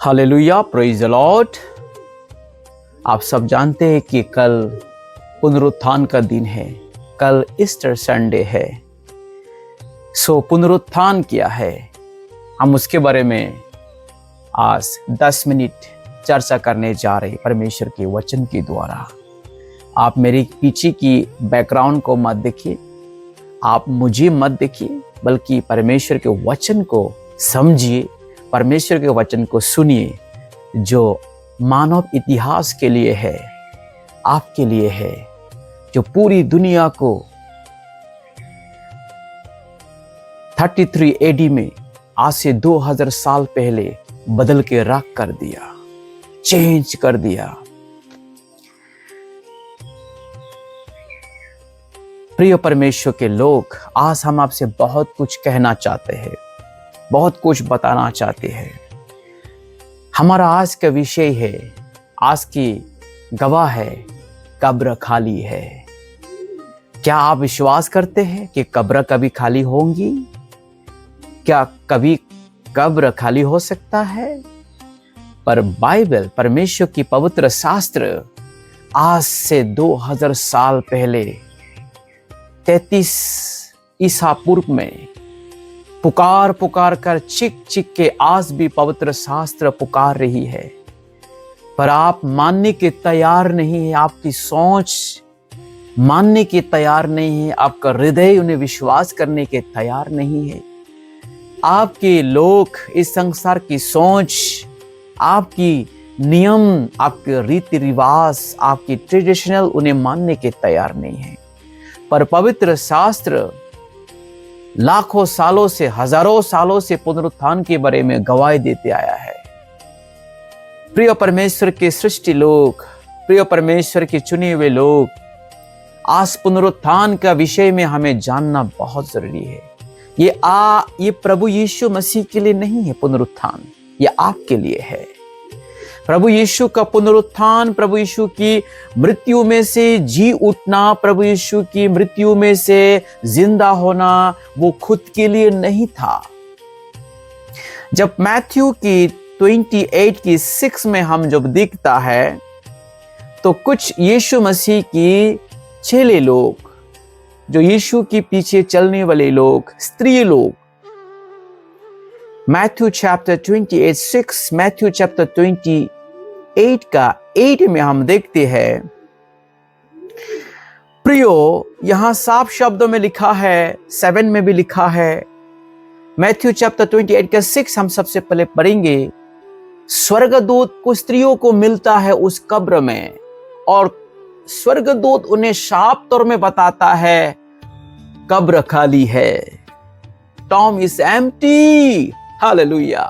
Hallelujah, praise the Lord. आप सब जानते हैं कि कल पुनरुत्थान का दिन है, कल ईस्टर संडे है। पुनरुत्थान क्या है, हम उसके बारे में आज 10 मिनट चर्चा करने जा रहे हैं परमेश्वर के वचन के द्वारा। आप मेरे पीछे की बैकग्राउंड को मत देखिए, आप मुझे मत देखिए, बल्कि परमेश्वर के वचन को समझिए, परमेश्वर के वचन को सुनिए, जो मानव इतिहास के लिए है, आपके लिए है, जो पूरी दुनिया को 33 AD में आज से 2000 साल पहले बदल के रख कर दिया, चेंज कर दिया। प्रिय परमेश्वर के लोग, आज हम आपसे बहुत कुछ कहना चाहते हैं, बहुत कुछ बताना चाहते हैं। हमारा आज का विषय है, आज की गवाह है, कब्र खाली है। क्या आप विश्वास करते हैं कि कब्र कभी खाली होंगी? क्या कभी कब्र खाली हो सकता है? पर बाइबल, परमेश्वर की पवित्र शास्त्र आज से 2000 साल पहले 33 ईसा पूर्व में पुकार कर चिक के आज भी पवित्र शास्त्र पुकार रही है। पर आप मानने के तैयार नहीं है, आपकी सोच मानने के तैयार नहीं है, आपका हृदय उन्हें विश्वास करने के तैयार नहीं है। आपके लोग, इस संसार की सोच, आपकी नियम, आपके रीति रिवाज, आपकी ट्रेडिशनल उन्हें मानने के तैयार नहीं है। पर पवित्र शास्त्र लाखों सालों से, हजारों सालों से पुनरुत्थान के बारे में गवाही देते आया है। प्रिय परमेश्वर के सृष्टि लोग, प्रिय परमेश्वर के चुने हुए लोग, आज पुनरुत्थान का विषय में हमें जानना बहुत जरूरी है। ये प्रभु यीशु मसीह के लिए नहीं है पुनरुत्थान, ये आपके लिए है। प्रभु यीशु का पुनरुत्थान, प्रभु यीशु की मृत्यु में से जी उठना, प्रभु यीशु की मृत्यु में से जिंदा होना, वो खुद के लिए नहीं था। जब मैथ्यू की 28 की 6 में हम जब देखता है, तो कुछ यीशु मसीह की चेले लोग, जो यीशु के पीछे चलने वाले लोग, स्त्री लोग, मैथ्यू चैप्टर 28:6, मैथ्यू चैप्टर 28 का 8 में हम देखते हैं, प्रियो, यहां साफ शब्दों में लिखा है, 7 में भी लिखा है। मैथ्यू चैप्टर 28 का 6 हम सबसे पहले पढ़ेंगे। स्वर्गदूत को, स्त्रियों को मिलता है उस कब्र में, और स्वर्गदूत उन्हें साफ तौर में बताता है, कब्र खाली है, टॉम इज एम्प्टी। हालेलुया,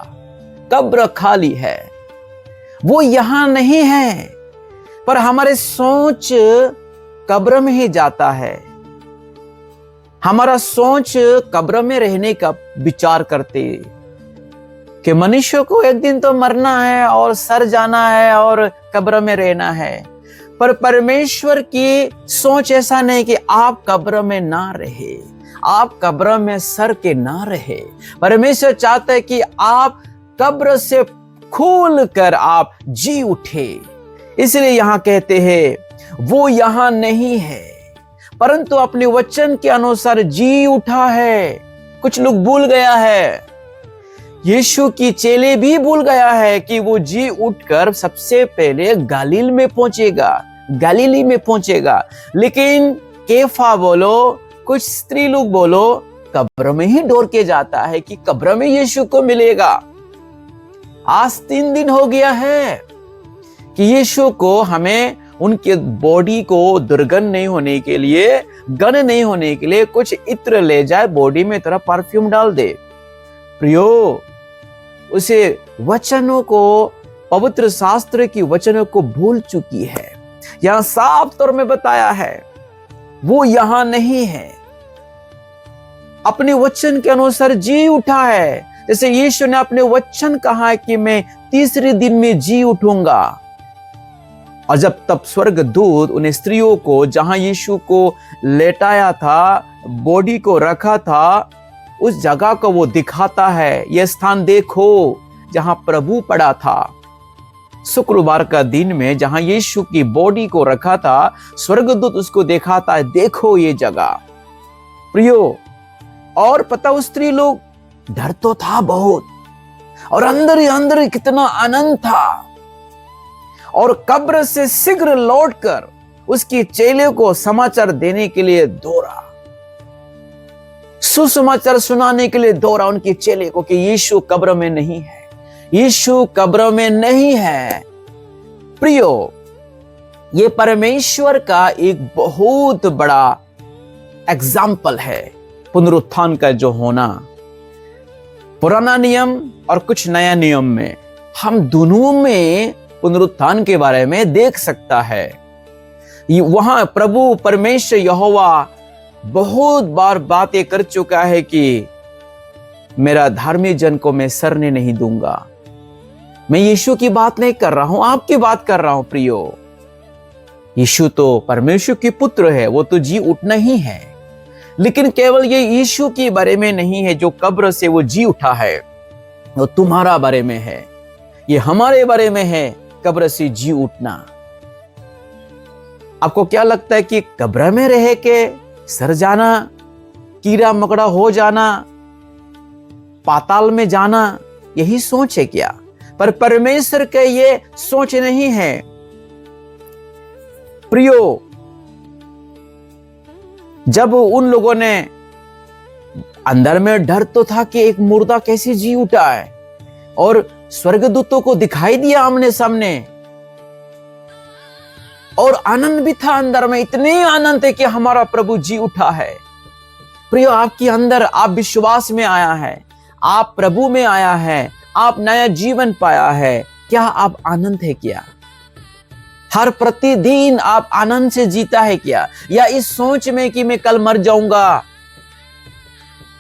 कब्र खाली है, वो यहां नहीं है। पर हमारे सोच कब्र में ही जाता है, हमारा सोच कब्र में रहने का विचार करते कि मनुष्य को एक दिन तो मरना है और सर जाना है और कब्र में रहना है। पर परमेश्वर की सोच ऐसा नहीं कि आप कब्र में ना रहे, आप कब्र में सर के ना रहे। परमेश्वर चाहता है कि आप कब्र से खोल कर आप जी उठे। इसलिए यहां कहते हैं, वो यहां नहीं है, परंतु अपने वचन के अनुसार जी उठा है। कुछ लोग भूल गया है, यीशु की चेले भी भूल गया है कि वो जी उठकर सबसे पहले गलील में पहुंचेगा, गलीली में पहुंचेगा। लेकिन केफा बोलो, कुछ स्त्री लोग बोलो, कब्र में ही दौड़ के जाता है कि कब्र में यीशु को मिलेगा। आज 3 दिन हो गया है कि यीशु को हमें उनके बॉडी को दुर्गंध नहीं होने के लिए, गंध नहीं होने के लिए कुछ इत्र ले जाए, बॉडी में थोड़ा परफ्यूम डाल दे। प्रियो, उसे वचनों को, पवित्र शास्त्र की वचनों को भूल चुकी है। यहां साफ तौर में बताया है, वो यहां नहीं है, अपने वचन के अनुसार जी उठा है। जैसे यीशु ने अपने वचन कहा है कि मैं तीसरे दिन में जी उठूंगा। और जब तब स्वर्गदूत उन्हें स्त्रियों को, जहां यीशु को लेटाया था, बॉडी को रखा था, उस जगह को वो दिखाता है। यह स्थान देखो जहां प्रभु पड़ा था, शुक्रवार का दिन में जहां यीशु की बॉडी को रखा था, स्वर्गदूत उसको दिखाता है, देखो ये जगह प्रियो। और पता उस स्त्री लोग, डर तो था बहुत, और अंदर ही अंदर कितना आनंद था। और कब्र से शीघ्र लौटकर उसकी चेले को समाचार देने के लिए दौड़ा, सुसमाचार सुनाने के लिए दौड़ा उनके चेले को कि यीशु कब्र में नहीं है, यीशु कब्र में नहीं है। प्रियो, ये परमेश्वर का एक बहुत बड़ा एग्जाम्पल है पुनरुत्थान का जो होना। पुराना नियम और कुछ नया नियम में हम दोनों में पुनरुत्थान के बारे में देख सकता है। वहां प्रभु परमेश्वर यहोवा बहुत बार बातें कर चुका है कि मेरा धार्मिक जन को मैं सरने नहीं दूंगा। मैं यीशु की बात नहीं कर रहा हूं, आपकी बात कर रहा हूं प्रियो। यीशु तो परमेश्वर के पुत्र है, वो तो जी उठना ही है। लेकिन केवल ये यीशु के बारे में नहीं है जो कब्र से वो जी उठा है, वो तुम्हारा बारे में है, ये हमारे बारे में है, कब्र से जी उठना। आपको क्या लगता है कि कब्र में रह के सर जाना, कीड़ा मकड़ा हो जाना, पाताल में जाना, यही सोच है क्या? पर परमेश्वर के ये सोच नहीं है प्रियो। जब उन लोगों ने, अंदर में डर तो था कि एक मुर्दा कैसे जी उठा है, और स्वर्गदूतों को दिखाई दिया आमने सामने, और आनंद भी था अंदर में, इतने आनंद है कि हमारा प्रभु जी उठा है। प्रियो, आपके अंदर आप विश्वास में आया है, आप प्रभु में आया है, आप नया जीवन पाया है, क्या आप आनंद है क्या? हर प्रतिदिन आप आनंद से जीता है क्या? या इस सोच में कि मैं कल मर जाऊंगा,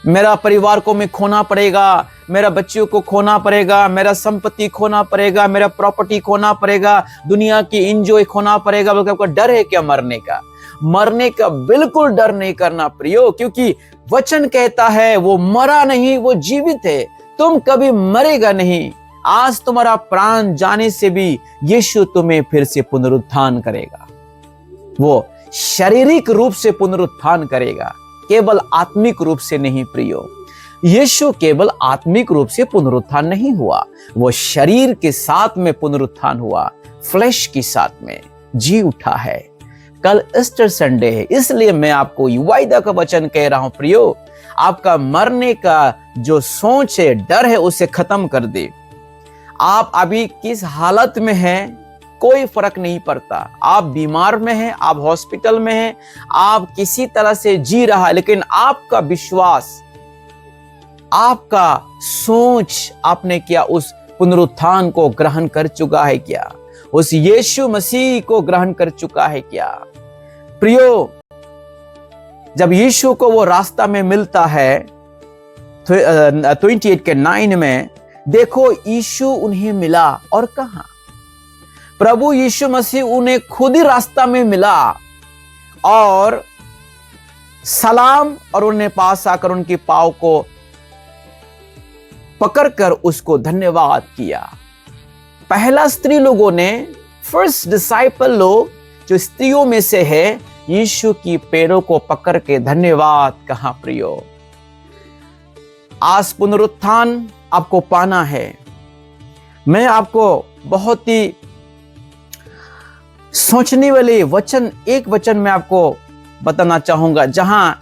मेरा परिवार को मैं खोना पड़ेगा, मेरा बच्चों को खोना पड़ेगा, मेरा संपत्ति खोना पड़ेगा, मेरा प्रॉपर्टी खोना पड़ेगा, दुनिया की इंजॉय खोना पड़ेगा, बल्कि आपको डर है क्या मरने का? मरने का बिल्कुल डर नहीं करना प्रियो, क्योंकि वचन कहता है वो मरा नहीं, वो जीवित है, तुम कभी मरेगा नहीं। आज तुम्हारा प्राण जाने से भी यीशु तुम्हें फिर से पुनरुत्थान करेगा। वो शारीरिक रूप से पुनरुत्थान करेगा, केवल आत्मिक रूप से नहीं प्रियो। यीशु केवल आत्मिक रूप से पुनरुत्थान नहीं हुआ, वो शरीर के साथ में पुनरुत्थान हुआ, फ्लैश के साथ में जी उठा है। कल ईस्टर संडे है, इसलिए मैं आपको वायदा का वचन कह रहा हूं प्रियो, आपका मरने का जो सोच है, डर है, उसे खत्म कर दे। आप अभी किस हालत में हैं कोई फर्क नहीं पड़ता। आप बीमार में हैं, आप हॉस्पिटल में हैं, आप किसी तरह से जी रहा है, लेकिन आपका विश्वास, आपका सोच, आपने क्या उस पुनरुत्थान को ग्रहण कर चुका है क्या? उस यीशु मसीह को ग्रहण कर चुका है क्या? प्रियो, जब यीशु को वो रास्ता में मिलता है 28 के 9 में, देखो यीशु उन्हें मिला, और कहां? प्रभु यीशु मसीह उन्हें खुद ही रास्ता में मिला और सलाम, और उन्हें पास आकर उनके पांव को पकड़कर उसको धन्यवाद किया। पहला स्त्री लोगों ने, फर्स्ट डिसाइपल लोग जो स्त्रियों में से है, यीशु की पैरों को पकड़ के धन्यवाद कहा प्रियो। आज पुनरुत्थान आपको पाना है। मैं आपको बहुत ही सोचने वाले वचन, एक वचन मैं आपको बताना चाहूंगा, जहां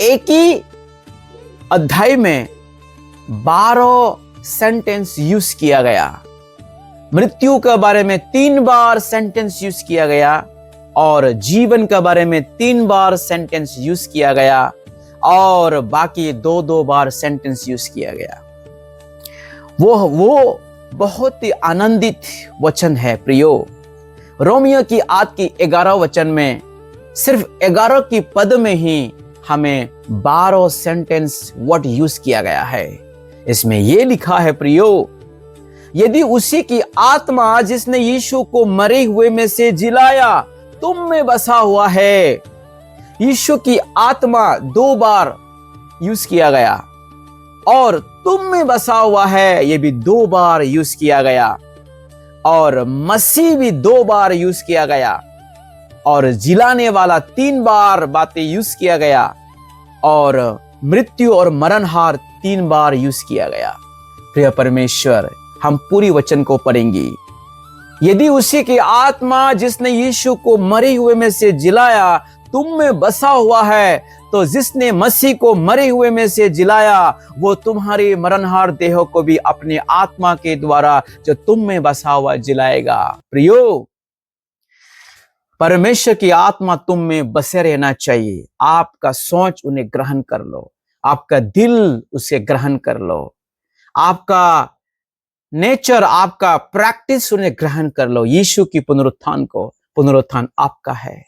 एक ही अध्याय में 12 सेंटेंस यूज किया गया। मृत्यु के बारे में 3 बार सेंटेंस यूज किया गया, और जीवन के बारे में 3 बार सेंटेंस यूज किया गया, और बाकी 2-2 बार सेंटेंस यूज किया गया। वो बहुत ही आनंदित वचन है प्रियो। रोमियो की 8 की 11 वचन में सिर्फ 11 की पद में ही हमें 12 सेंटेंस वर्ड यूज किया गया है। इसमें यह लिखा है प्रियो, यदि उसी की आत्मा जिसने यीशु को मरे हुए में से जिलाया तुम में बसा हुआ है। यीशु की आत्मा 2 बार यूज किया गया। और तुम में बसा हुआ है, ये भी 2 बार यूज किया गया। और मसीह भी 2 बार यूज किया गया। और जिलाने वाला 3 बार बातें यूज किया गया। और मृत्यु और मरणहार 3 बार यूज किया गया। प्रिय परमेश्वर, हम पूरी वचन को पढ़ेंगे। यदि उसी की आत्मा जिसने यीशु को मरे हुए में से जिलाया तुम में बसा हुआ है, तो जिसने मसीह को मरे हुए में से जिलाया वो तुम्हारे मरणहार देह को भी अपने आत्मा के द्वारा जो तुम में बसा हुआ जिलाएगा। प्रियो, परमेश्वर की आत्मा तुम में बसे रहना चाहिए। आपका सोच उन्हें ग्रहण कर लो, आपका दिल उसे ग्रहण कर लो, आपका नेचर, आपका प्रैक्टिस उन्हें ग्रहण कर लो। यीशु की पुनरुत्थान को, पुनरुत्थान आपका है,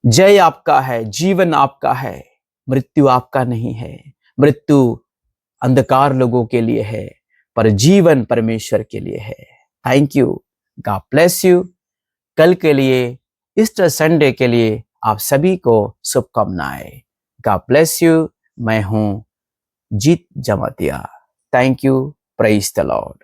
जय आपका है, जीवन आपका है, मृत्यु आपका नहीं है। मृत्यु अंधकार लोगों के लिए है, पर जीवन परमेश्वर के लिए है। Thank you, God bless you. कल के लिए, ईस्टर संडे के लिए आप सभी को शुभकामनाएं। God bless you. मैं हूं Jeet Jamatia. Thank you. Praise the Lord.